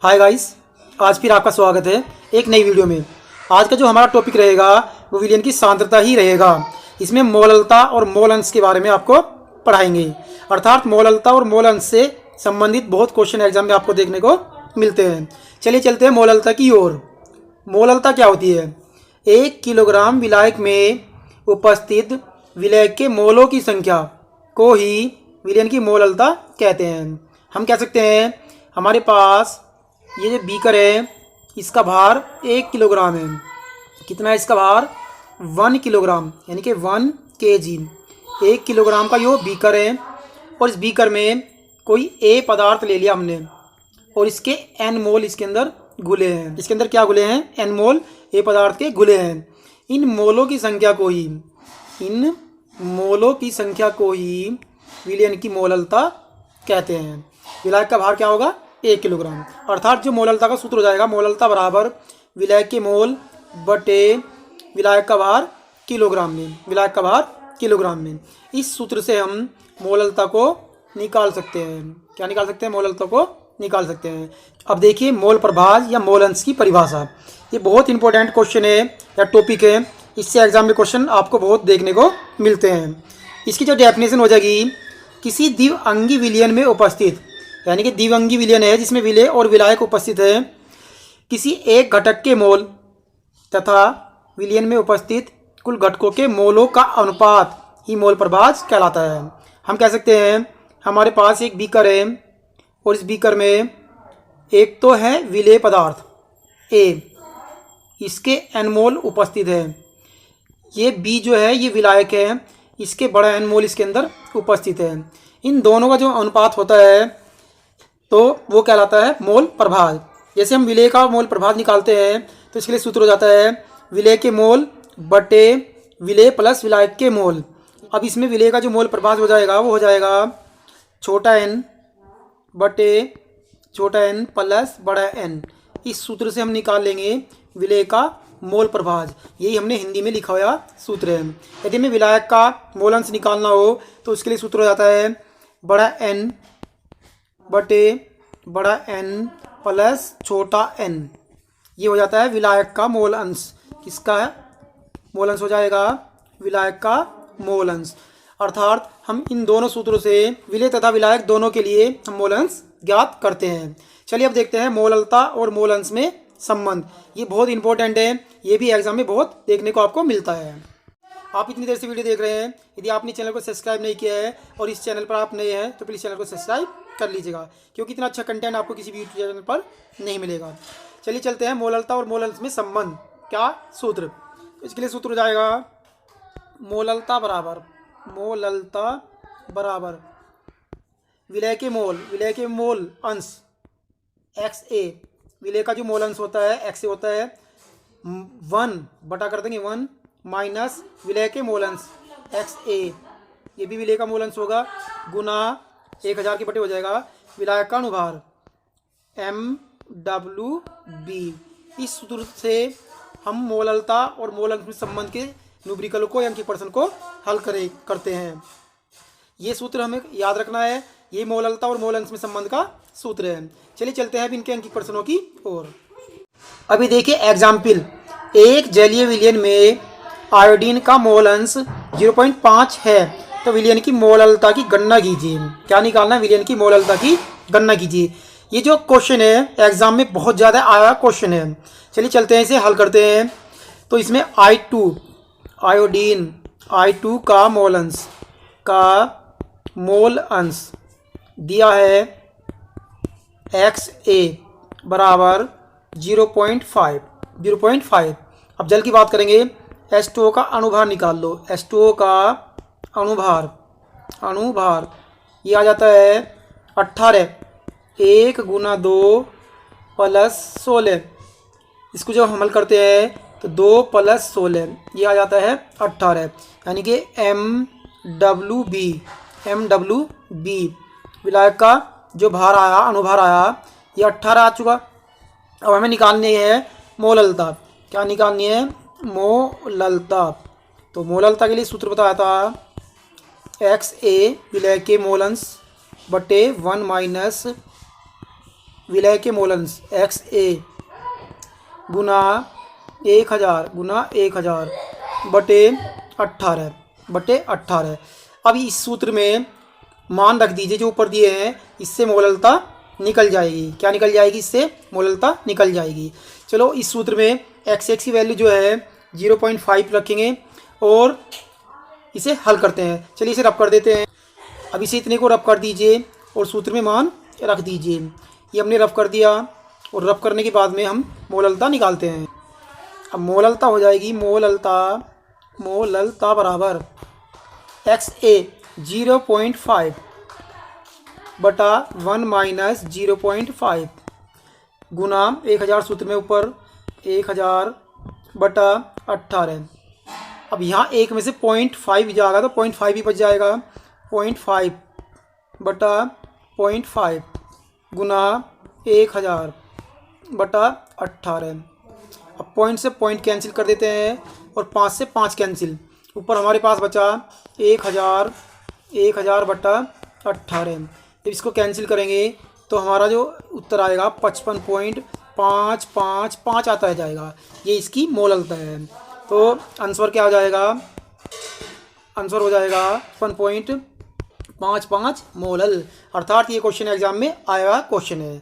Hi guys, आज फिर आपका स्वागत है एक नई वीडियो में। आज का जो हमारा टॉपिक रहेगा वो विलयन की सांद्रता ही रहेगा। इसमें मोललता और मोल अंश के बारे में आपको पढ़ाएंगे। अर्थात मोललता और मोल अंश से संबंधित बहुत क्वेश्चन एग्जाम में आपको देखने को मिलते हैं। चलिए चलते हैं मोललता की ओर। मोललता क्या होती है? 1 किलोग्राम विलायक में उपस्थित विलायक के मोलों की संख्या को ही विलयन की मोललता कहते हैं। हम कह सकते हैं हमारे पास ये जो बीकर है इसका भार 1 किलोग्राम है। कितना है इसका भार? 1 किलोग्राम, यानी कि 1 kg। 1 किलोग्राम का यो बीकर है और इस बीकर में कोई ए पदार्थ ले लिया हमने और इसके n मोल इसके अंदर घुले हैं। इसके अंदर क्या घुले हैं? n मोल ए पदार्थ के घुले हैं। इन मोलों की संख्या को ही विलयन की मोललता कहते हैं। विलायक का भार क्या होगा? 1 किलोग्राम। अर्थात जो मोललता का सूत्र हो जाएगा, मोललता बराबर विलायक के मोल बटे विलायक का भार किलोग्राम में। विलायक का भार किलोग्राम में। इस सूत्र से हम मोललता को निकाल सकते हैं। क्या निकाल सकते हैं? मोललता को निकाल सकते हैं। अब देखिए मोल प्रभाज या मोल अंश की परिभाषा। ये बहुत इंपॉर्टेंट क्वेश्चन है या टॉपिक है। इससे एग्जाम में क्वेश्चन आपको बहुत देखने को मिलते हैं। इसकी जो डेफिनेशन हो जाएगी, किसी द्विअंगी विलयन में उपस्थित, यानी कि द्विअंगी विलयन है जिसमें विलेय और विलायक उपस्थित है, किसी एक घटक के मोल तथा विलयन में उपस्थित कुल घटकों के मोलों का अनुपात ही मोल प्रभाज कहलाता है। हम कह सकते हैं हमारे पास एक बीकर है और इस बीकर में एक तो है विलेय पदार्थ ए, इसके n मोल उपस्थित है। ये बी जो है ये विलायक है, इसके बड़ा n मोल इसके अंदर उपस्थित है। इन दोनों का जो अनुपात होता है तो वो कहलाता है मोल प्रभाज। जैसे हम विलेय का मोल प्रभाज निकालते हैं तो इसके लिए सूत्र हो जाता है विलेय के मोल बटे विलेय प्लस विलायक के मोल। अब इसमें विलेय का जो मोल प्रभाज हो जाएगा वो हो जाएगा छोटा n बटे छोटा n प्लस बड़ा n। इस सूत्र से हम निकाल लेंगे विलेय का मोल प्रभाज। यही हमने हिंदी में लिखा हुआ सूत्र है। यदि हमें विलायक का मोल अंश निकालना हो तो उसके लिए सूत्र हो जाता है बड़ा n बटे बड़ा n प्लस छोटा n। ये हो जाता है विलायक का मोल अंश। किसका है मोल अंश? हो जाएगा विलायक का मोल अंश। अर्थात हम इन दोनों सूत्रों से विलेय तथा विलायक दोनों के लिए हम मोल अंश ज्ञात करते हैं। चलिए अब देखते हैं मोललता और मोल अंश में संबंध। ये बहुत इंपॉर्टेंट है, ये भी एग्जाम में बहुत देखने को आपको मिलता है। आप इतनी देर से वीडियो देख रहे हैं, यदि आपने चैनल को सब्सक्राइब नहीं किया है और इस चैनल पर आप नए हैं तो प्लीज़ चैनल को सब्सक्राइब कर लीजिएगा, क्योंकि इतना अच्छा कंटेंट आपको किसी भी यूट्यूब चैनल पर नहीं मिलेगा। चलिए चलते हैं मोललता और मोल अंश में संबंध। क्या सूत्र? इसके लिए सूत्र हो जाएगा मोललता बराबर विलेय के मोल अंश एक्स ए। विलेय का जो मोल अंश होता है एक्स ए होता है 1 बटा कर देंगे 1 माइनस विलेय के मोल अंश एक्स ए। ये भी विलेय का मोल अंश होगा गुना 1000 के बटे हो जाएगा विलायक का अनुभार MWB। इस सूत्र से हम मोललता और मोल अंश में संबंध के न्यूमेरिकल को या अंकीय प्रश्न को हल करते हैं। ये सूत्र हमें याद रखना है। ये मोललता और मोल अंश में संबंध का सूत्र है। चलिए चलते हैं अब इनके अंकीय प्रश्नों की ओर। अभी देखिए एग्जाम्पल। एक जलीय विलयन में आयोडीन का मोल अंश 0.5 है तो विलयन की मोललता की गणना कीजिए। क्या निकालना है? विलयन की मोललता की गणना कीजिए। ये जो क्वेश्चन है एग्जाम में बहुत ज़्यादा आया क्वेश्चन है। चलिए चलते हैं, इसे हल करते हैं। तो इसमें I2 का मोल अंश दिया है XA बराबर 0.5। अब जल की बात करेंगे। H2O का अनुभार निकाल लो। H2O का अनुभार ये आ जाता है 18। 1 गुना 2 प्लस 16। इसको जब हम हल करते हैं तो 2 प्लस 16 ये आ जाता है 18, यानी कि MWB विलायक का जो भार आया, अनुभार आया, ये 18 आ चुका। अब हमें निकालनी है मोललता। क्या निकालनी है? मोललता। तो मोललता के लिए सूत्र बताया था XA विलय के मोल अंश बटे 1 माइनस विलय के मोलंश XA गुना 1000 बटे 18। अब इस सूत्र में मान रख दीजिए जो ऊपर दिए हैं, इससे मोललता निकल जाएगी। क्या निकल जाएगी? इससे मोललता निकल जाएगी। चलो इस सूत्र में x की वैल्यू जो है 0.5 रखेंगे और इसे हल करते हैं। चलिए इसे रब कर देते हैं। अब इसे इतने को रब कर दीजिए और सूत्र में मान रख दीजिए। ये हमने रब कर दिया और रब करने के बाद में हम मोललता निकालते हैं। अब मोललता हो जाएगी मोललता बराबर XA 0.5 बटा 1 माइनस 0.5 गुना 1000 सूत्र में ऊपर 1000 बटा 18। अब यहाँ एक में से 0.5 जाएगा तो 0.5 भी बच जाएगा। 0.5 बटा 0.5 गुना 1000 बटा 18। अब पॉइंट से पॉइंट कैंसिल कर देते हैं और 5 से 5 कैंसिल। ऊपर हमारे पास बचा 1000 बटा 18। जब इसको कैंसिल करेंगे तो हमारा जो उत्तर आएगा 55.555 आता है जाएगा। ये इसकी मोललता है। तो आंसर क्या हो जाएगा? आंसर हो जाएगा 55.55 मोलल। अर्थात ये क्वेश्चन एग्जाम में आया क्वेश्चन है।